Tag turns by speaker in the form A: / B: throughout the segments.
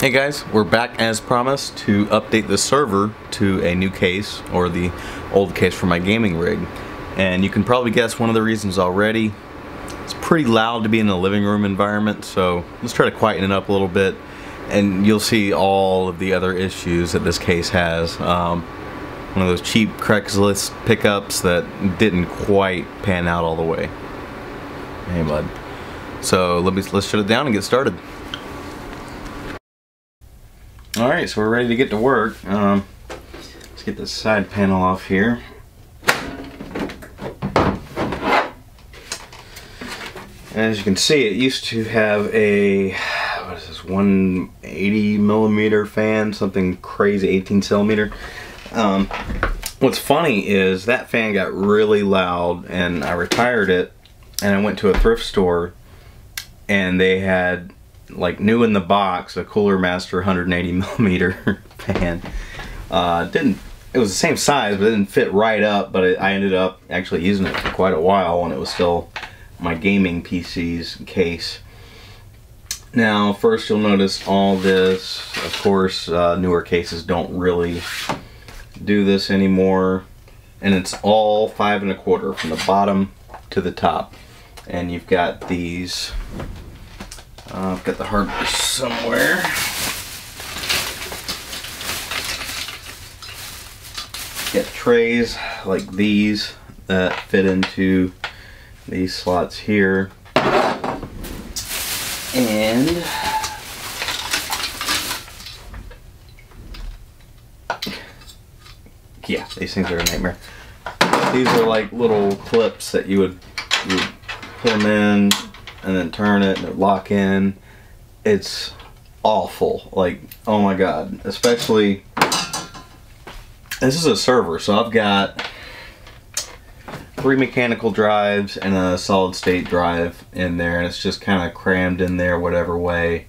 A: Hey guys, we're back as promised to update the server to a new case, or the old case for my gaming rig. And you can probably guess one of the reasons already. It's pretty loud to be in a living room environment, so let's try to quieten it up a little bit and you'll see all of the other issues that this case has. One of those cheap Craigslist pickups that didn't quite pan out all the way. Hey bud. So let's shut it down and get started. Alright, so we're ready to get to work. Let's get this side panel off here. As you can see, it used to have a, what is this, 180 millimeter fan, something crazy, 18 centimeter. What's funny is that fan got really loud and I retired it and I went to a thrift store and they had, like, new in the box, a Cooler Master 180 millimeter fan. It was the same size, but it didn't fit right up, but I ended up actually using it for quite a while when it was still my gaming PC's case. Now, first you'll notice all this, of course, newer cases don't really do this anymore, and it's all 5 1/4 from the bottom to the top. And you've got these, I've got the hardware somewhere. Get trays like these that fit into these slots here. And yeah, these things are a nightmare. These are like little clips that you would put them in and then turn it and it lock in. It's awful. Like, oh my god. Especially, this is a server, so I've got 3 mechanical drives and a solid state drive in there, and it's just kind of crammed in there whatever way.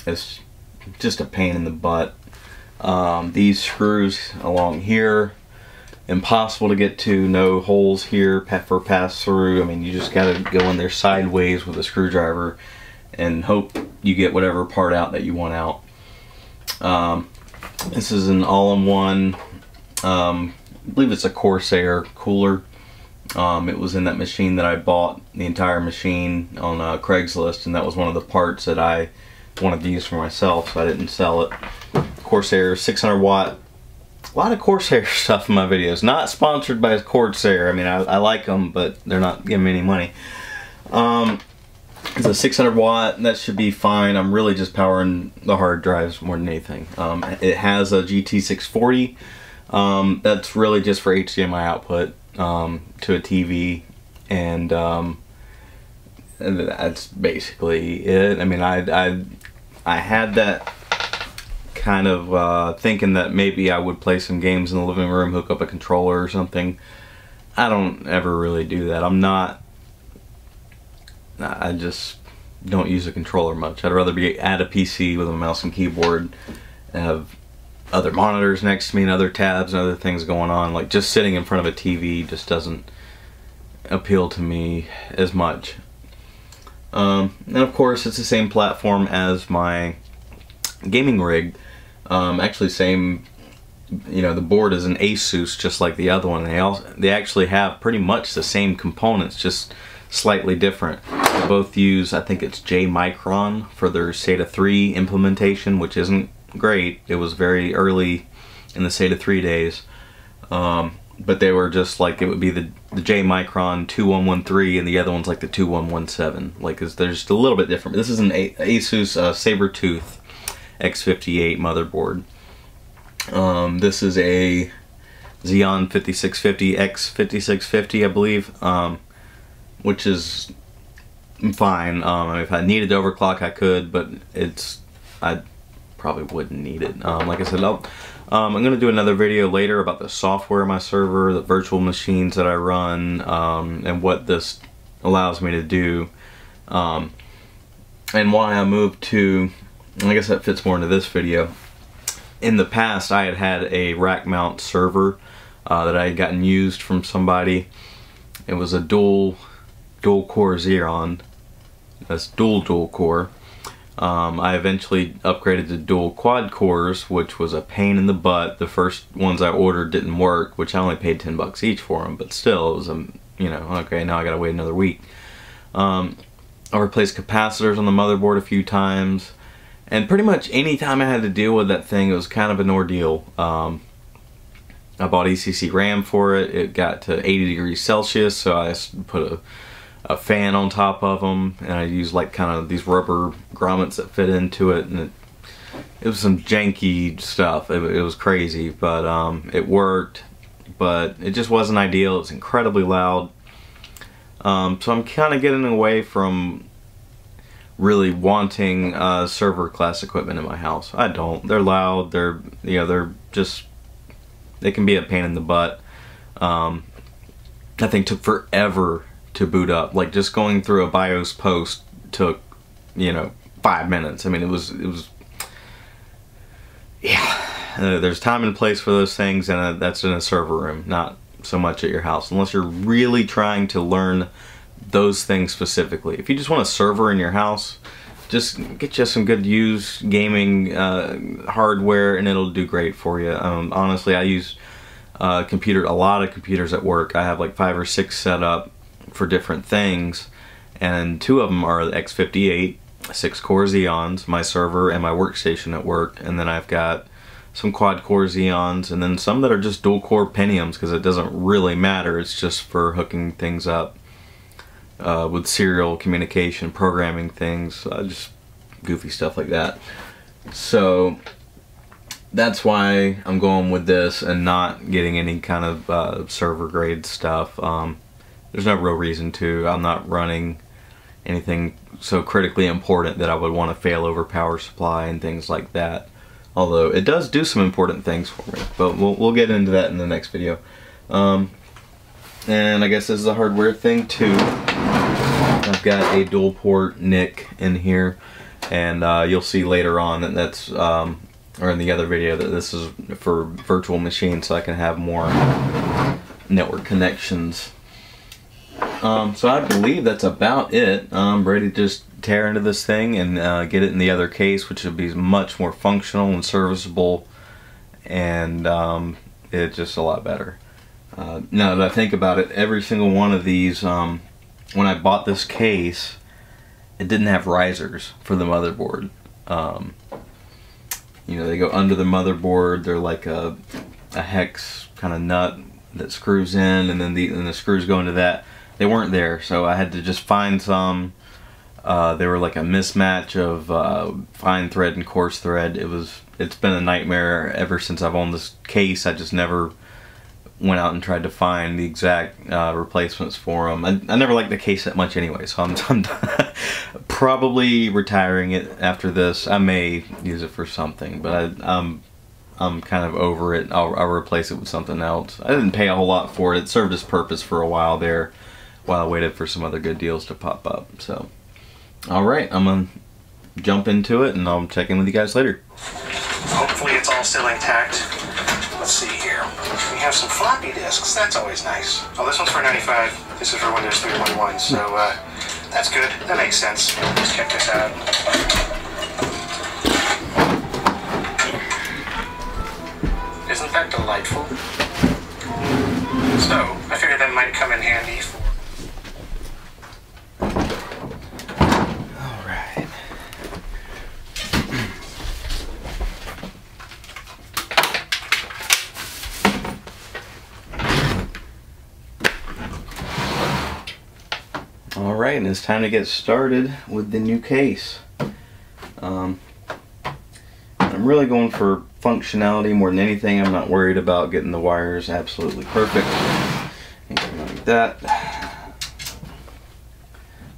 A: It's just a pain in the butt. These screws along here, impossible to get to, no holes here for pass through. I mean, you just gotta go in there sideways with a screwdriver and hope you get whatever part out that you want out. This is an all-in-one, I believe it's a Corsair cooler. It was in that machine that I bought, the entire machine, on Craigslist, and that was one of the parts that I wanted to use for myself, so I didn't sell it. Corsair 600 watt. A lot of Corsair stuff in my videos. Not sponsored by Corsair. I mean, I like them, but they're not giving me any money. It's a 600 watt. That should be fine. I'm really just powering the hard drives more than anything. It has a GT 640. That's really just for HDMI output to a TV, and that's basically it. I mean, I had that kind of thinking that maybe I would play some games in the living room, hook up a controller or something. I don't ever really do that. I just don't use a controller much. I'd rather be at a PC with a mouse and keyboard and have other monitors next to me and other tabs and other things going on. Like, just sitting in front of a TV just doesn't appeal to me as much. And of course, it's the same platform as my gaming rig. Actually, same, you know, the board is an Asus, just like the other one. They actually have pretty much the same components, just slightly different. They both use, I think it's J Micron for their SATA 3 implementation, which isn't great. It was very early in the SATA 3 days, but they were just like, it would be the J Micron 2113 and the other one's like the 2117. Like, they're just a little bit different. This is an Asus Sabertooth X58 motherboard. This is a Xeon 5650 X5650, I believe, which is fine. If I needed to overclock, I could, but I probably wouldn't need it. Like I said, I'm going to do another video later about the software of my server, the virtual machines that I run, and what this allows me to do, and why I moved to, I guess that fits more into this video. In the past, I had a rack mount server that I had gotten used from somebody. It was a dual core Xeon. That's dual core. I eventually upgraded to dual quad cores, which was a pain in the butt. The first ones I ordered didn't work, which I only paid 10 bucks each for them, but still, it was you know, okay, now I gotta wait another week. I replaced capacitors on the motherboard a few times, and pretty much any time I had to deal with that thing, it was kind of an ordeal. I bought ECC RAM for it. It got to 80 degrees Celsius, so I put a fan on top of them, and I used like kind of these rubber grommets that fit into it, and it was some janky stuff. It was crazy, but it worked, but it just wasn't ideal. It was incredibly loud. So I'm kind of getting away from really wanting server class equipment in my house. I don't. They're loud. They're, you know, they're just, they can be a pain in the butt. That thing took forever to boot up. Like, just going through a BIOS post took, you know, 5 minutes. I mean, it was yeah. There's time and place for those things, and that's in a server room, not so much at your house, unless you're really trying to learn those things specifically. If you just want a server in your house, just get you some good used gaming hardware, and it'll do great for you. Honestly, I use a lot of computers at work. I have like 5 or 6 set up for different things, and 2 of them are the X58 6-core Xeons, my server and my workstation at work, and then I've got some quad-core Xeons, and then some that are just dual-core Pentiums, because it doesn't really matter. It's just for hooking things up with serial communication, programming things, just goofy stuff like that. So that's why I'm going with this and not getting any kind of server grade stuff. There's no real reason to. I'm not running anything so critically important that I would want to fail over power supply and things like that. Although it does do some important things for me, but we'll get into that in the next video. And I guess this is a hardware thing too. I've got a dual port NIC in here, and you'll see later on that that's, or in the other video, that this is for virtual machines, so I can have more network connections. So I believe that's about it. I'm ready to just tear into this thing and get it in the other case, which would be much more functional and serviceable, and it's just a lot better. Now that I think about it, every single one of these, when I bought this case, it didn't have risers for the motherboard. You know, they go under the motherboard. They're like a hex kind of nut that screws in, and then the screws go into that. They weren't there, so I had to just find some. They were like a mismatch of fine thread and coarse thread. It's been a nightmare ever since I've owned this case. I just never went out and tried to find the exact replacements for them. I never liked the case that much anyway, so I'm probably retiring it after this. I may use it for something, but I'm kind of over it. I'll replace it with something else. I didn't pay a whole lot for it. It served its purpose for a while there, while I waited for some other good deals to pop up. So, alright, I'm gonna jump into it, and I'll check in with you guys later.
B: Hopefully it's all still intact. Let's see here. We have some floppy disks. That's always nice. Oh, this one's for 95. This is for Windows 3.1, so that's good. That makes sense. Let's check this out. Isn't that delightful? So, I figured that might come in handy for...
A: Alright. Alright, and it's time to get started with the new case. I'm really going for functionality more than anything. I'm not worried about getting the wires absolutely perfect. Anything like that.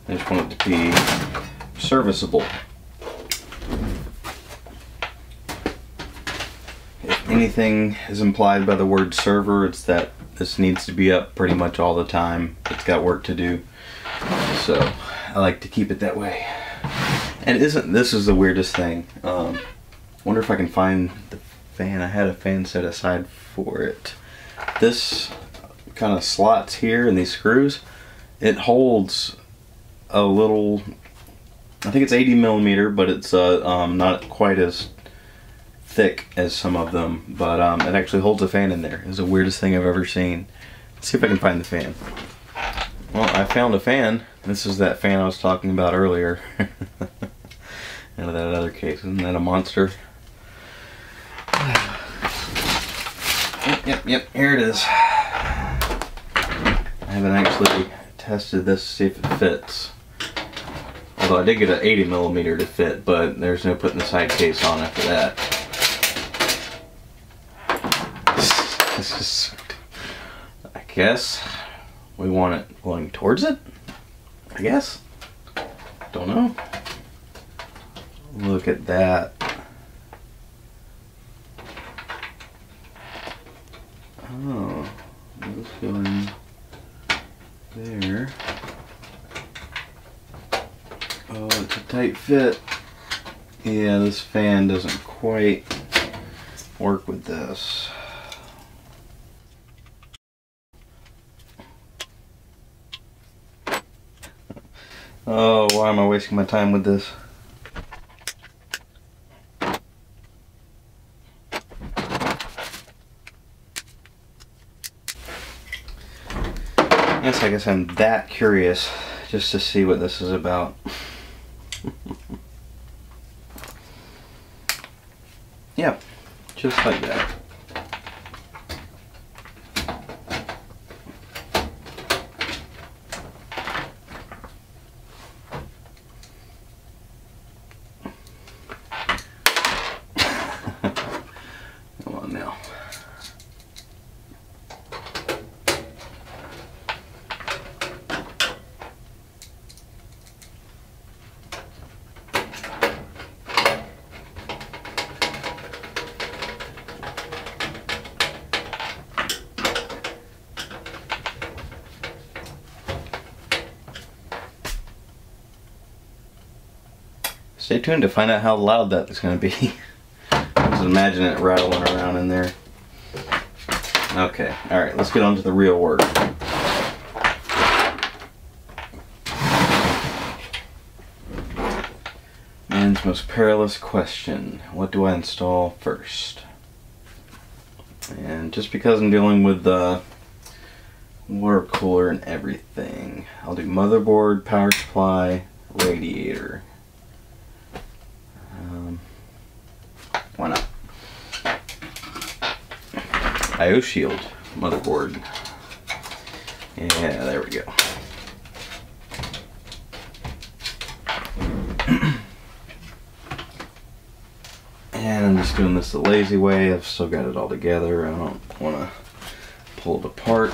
A: I just want it to be serviceable. If anything is implied by the word server, it's that this needs to be up pretty much all the time. It's got work to do. So I like to keep it that way. And this is the weirdest thing. Wonder if I can find the fan. I had a fan set aside for it. This kind of slots here in these screws. It holds a little I think it's 80 millimeter, but it's not quite as thick as some of them, but it actually holds a fan in there. It's the weirdest thing I've ever seen. Let's see if I can find the fan. Well, I found a fan. This is that fan I was talking about earlier. Out of that other case. Isn't that a monster? Yep, here it is. I haven't actually tested this to see if it fits. Although I did get an 80 millimeter to fit, but there's no putting the side case on after that. This is, I guess we want it going towards it, I guess. Don't know. Look at that. Oh, it's going there. Oh, it's a tight fit. Yeah, this fan doesn't quite work with this. Oh, why am I wasting my time with this? I guess I'm that curious just to see what this is about. Yep, just like that. Come on now. Stay tuned to find out how loud that is going to be. Just imagine it rattling around in there. Okay, alright, let's get on to the real work. Man's most perilous question. What do I install first? And just because I'm dealing with the water cooler and everything, I'll do motherboard, power supply, radiator. Why not? IO shield, motherboard. Yeah, there we go. And I'm just doing this the lazy way. I've still got it all together. I don't want to pull it apart.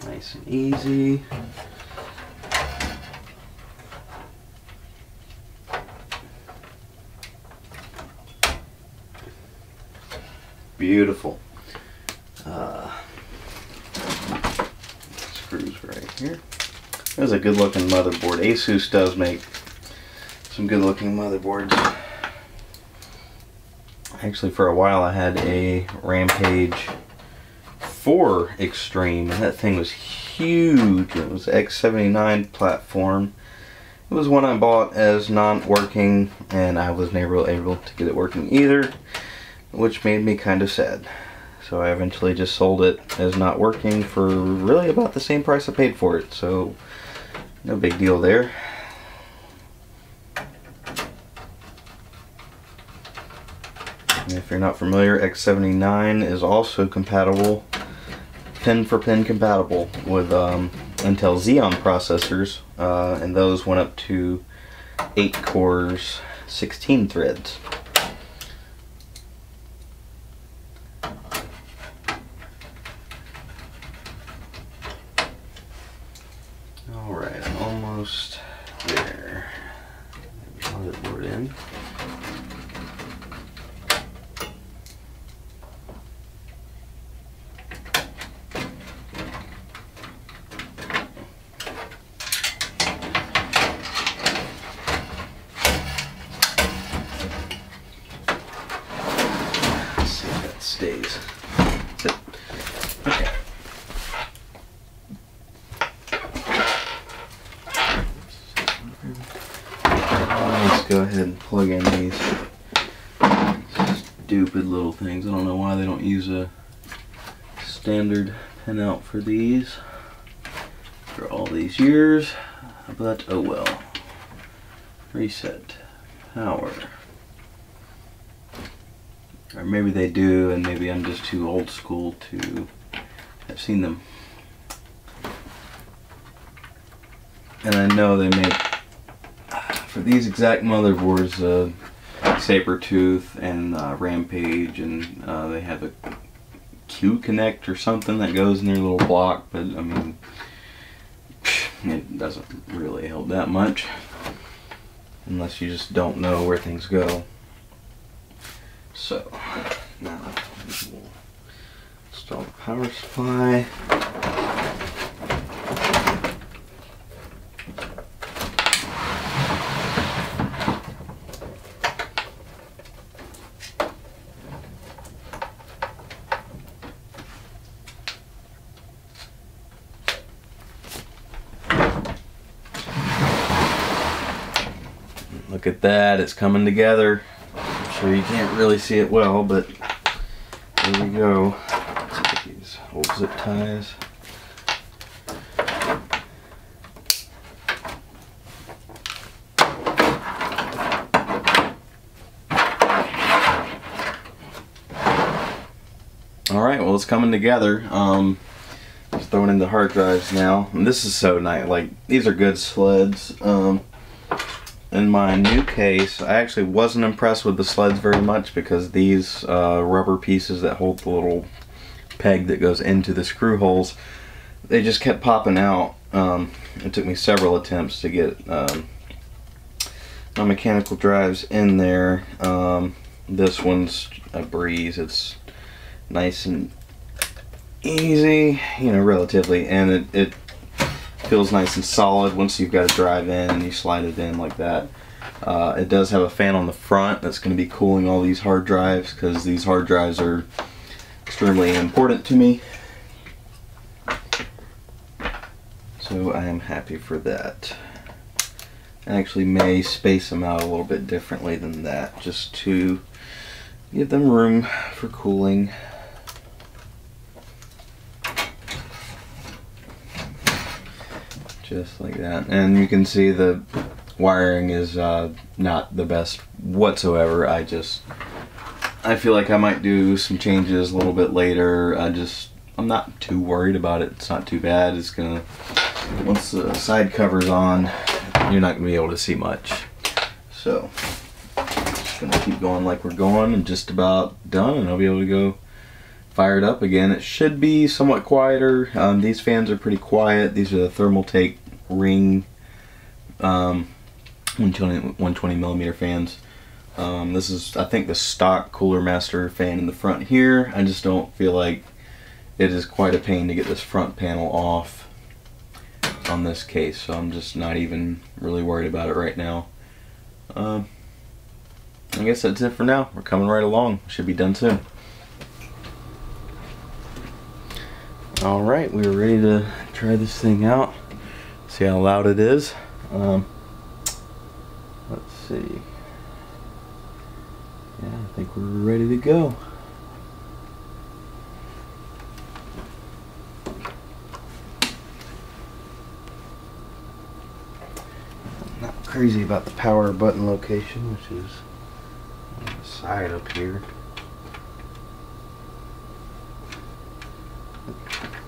A: Nice and easy. Beautiful. Screws right here. There's a good looking motherboard. Asus does make some good looking motherboards. Actually, for a while I had a Rampage 4 Extreme, and that thing was huge. It was X59 platform. It was one I bought as non-working, and I was never able to get it working either, which made me kind of sad. So I eventually just sold it as not working for really about the same price I paid for it, so no big deal there. And if you're not familiar, X79 is also compatible, pin for pin compatible with Intel Xeon processors, and those went up to 8 cores, 16 threads. Alright, I'm almost there. Motherboard in. Let's see if that stays. That's it. Okay. go ahead and plug in these stupid little things. I don't know why they don't use a standard pinout for these for all these years, but oh well. Reset. Power. Or maybe they do, and maybe I'm just too old school to have seen them. And I know they make, for these exact motherboards, Sabertooth and Rampage, and they have a Q connect or something that goes in their little block, but I mean, it doesn't really help that much unless you just don't know where things go. So now we'll install the power supply. Look at that, it's coming together. I'm sure you can't really see it well, but there we go. Let's get these old zip ties. Alright, well, it's coming together. Just throwing in the hard drives now. And this is so nice. Like, these are good sleds. In my new case, I actually wasn't impressed with the sleds very much because these rubber pieces that hold the little peg that goes into the screw holes, they just kept popping out. It took me several attempts to get my mechanical drives in there. This one's a breeze. It's nice and easy, you know, relatively, and it feels nice and solid once you've got a drive in and you slide it in like that. It does have a fan on the front that's going to be cooling all these hard drives because these hard drives are extremely important to me. So I am happy for that. I actually may space them out a little bit differently than that just to give them room for cooling. Just like that. And you can see the wiring is not the best whatsoever. I feel like I might do some changes a little bit later. I'm not too worried about it. It's not too bad. It's gonna, once the side cover's on, you're not gonna be able to see much. So just gonna keep going like we're going, and just about done, and I'll be able to go fire it up again. It should be somewhat quieter. These fans are pretty quiet. These are the Thermaltake Ring 120 millimeter fans. This is, I think, the stock Cooler Master fan in the front here. I just don't feel like it is quite a pain to get this front panel off on this case, so I'm just not even really worried about it right now. I guess that's it for now. We're coming right along. Should be done soon. Alright, we're ready to try this thing out. See how loud it is. Let's see. Yeah, I think we're ready to go. I'm not crazy about the power button location, which is on the side up here.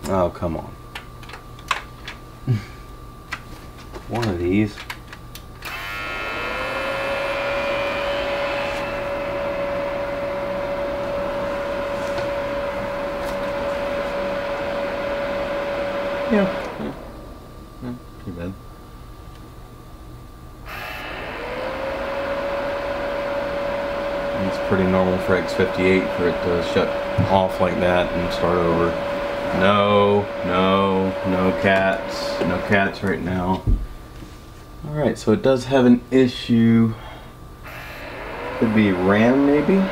A: Oh, come on. One of these. Yeah. Too bad. It's pretty normal for X58 for it to shut off like that and start over. No cats. No cats right now. Alright, so it does have an issue. Could be RAM, maybe?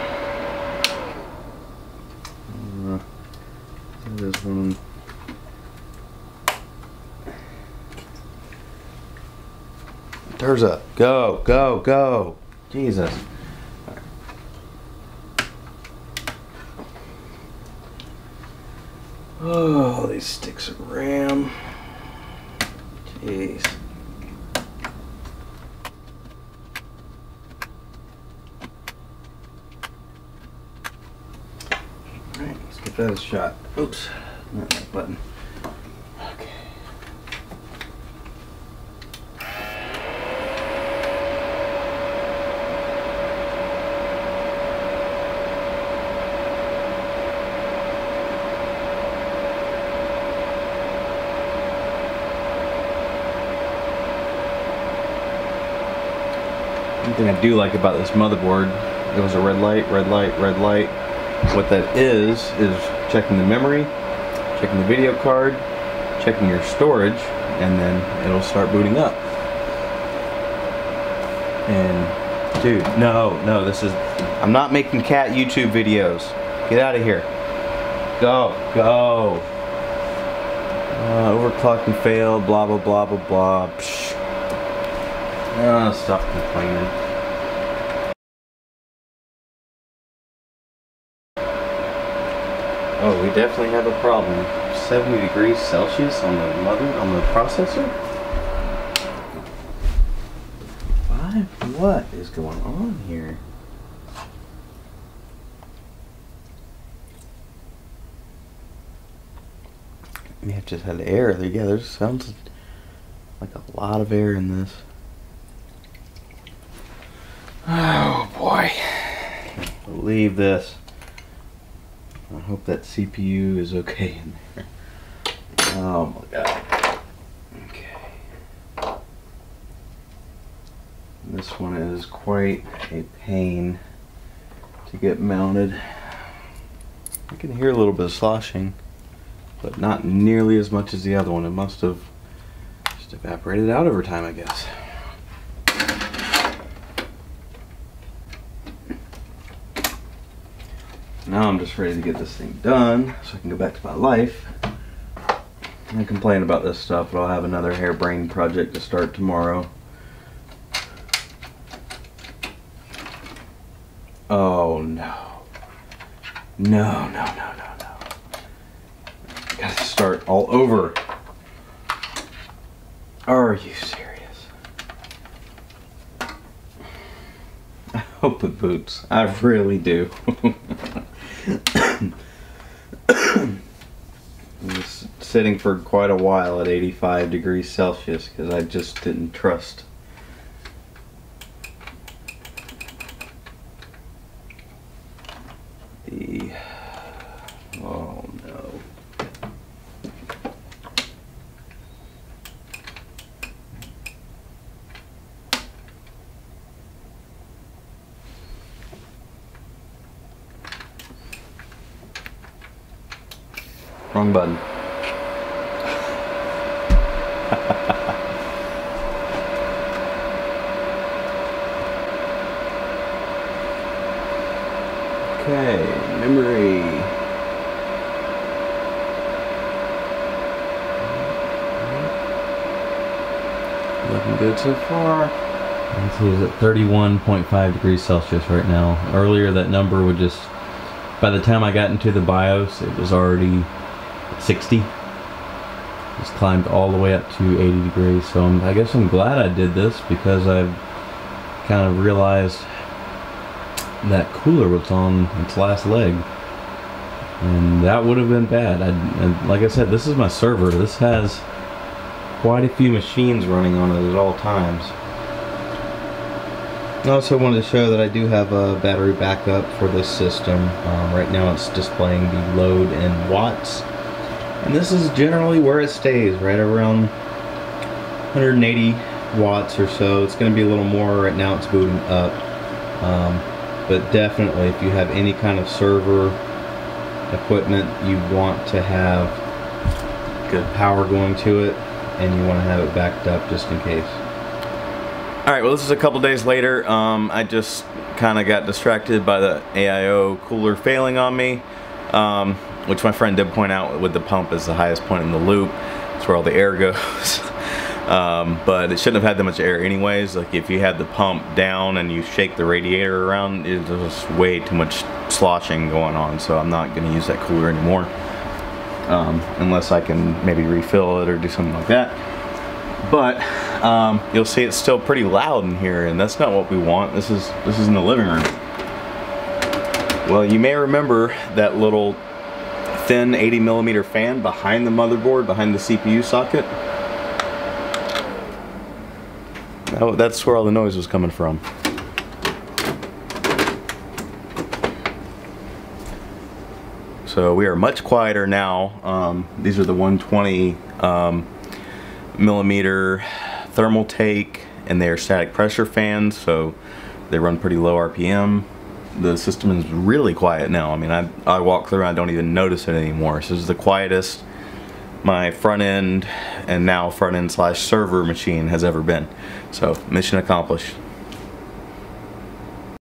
A: This one. Doors up. Go, go, go. Jesus. Right. Oh, these sticks of RAM. Jeez. Alright, let's give that a shot. Oops, not that button. Okay. One thing I do like about this motherboard, it was a red light, red light, red light. What that is checking the memory, checking the video card, checking your storage, and then it'll start booting up. And dude, no, this is, I'm not making cat YouTube videos. Get out of here. Go, go. Overclocking failed, blah, blah, blah, blah, blah. Psh. Stop complaining. Oh, we definitely have a problem. 70 degrees Celsius on the processor? What is going on here? We have just had air. Yeah, there sounds like a lot of air in this. Oh boy. I'll leave this. I hope that CPU is okay in there. Oh my god. Okay. This one is quite a pain to get mounted. I can hear a little bit of sloshing, but not nearly as much as the other one. It must have just evaporated out over time, I guess. Now I'm just ready to get this thing done so I can go back to my life. I complain about this stuff, but I'll have another harebrained project to start tomorrow. Oh no. No, no, no, no, no. Gotta start all over. Are you serious? I hope it boots. I really do. I was sitting for quite a while at 85 degrees Celsius because I just didn't trust. Oh no. Wrong button. Okay, memory. Looking good so far. This is at 31.5 degrees Celsius right now. Earlier that number would just, by the time I got into the BIOS, it was already 60. Just climbed all the way up to 80 degrees. So I guess I'm glad I did this because I've kind of realized that cooler was on its last leg. And that would have been bad. And like I said, this is my server. This has quite a few machines running on it at all times. I also wanted to show that I do have a battery backup for this system. Right now it's displaying the load in watts. And this is generally where it stays, right around 180 watts or so. It's going to be a little more. Right now it's booting up. But definitely if you have any kind of server equipment, you want to have good power going to it, and you want to have it backed up just in case. Alright, well this is a couple days later. I just kind of got distracted by the AIO cooler failing on me, which my friend did point out with the pump is the highest point in the loop. It's where all the air goes. but it shouldn't have had that much air anyways. Like if you had the pump down and you shake the radiator around, there's just way too much sloshing going on, so I'm not going to use that cooler anymore, unless I can maybe refill it or do something like that. But you'll see it's still pretty loud in here, and that's not what we want. This is in the living room. Well, you may remember that little thin 80mm fan behind the motherboard, behind the CPU socket. That's where all the noise was coming from. So we are much quieter now. These are the 120 millimeter thermal take, and they're static pressure fans, so they run pretty low RPM. The system is really quiet now. I mean, I walk through and I don't even notice it anymore. So this is the quietest my front end, and now front end / server machine, has ever been. So mission accomplished.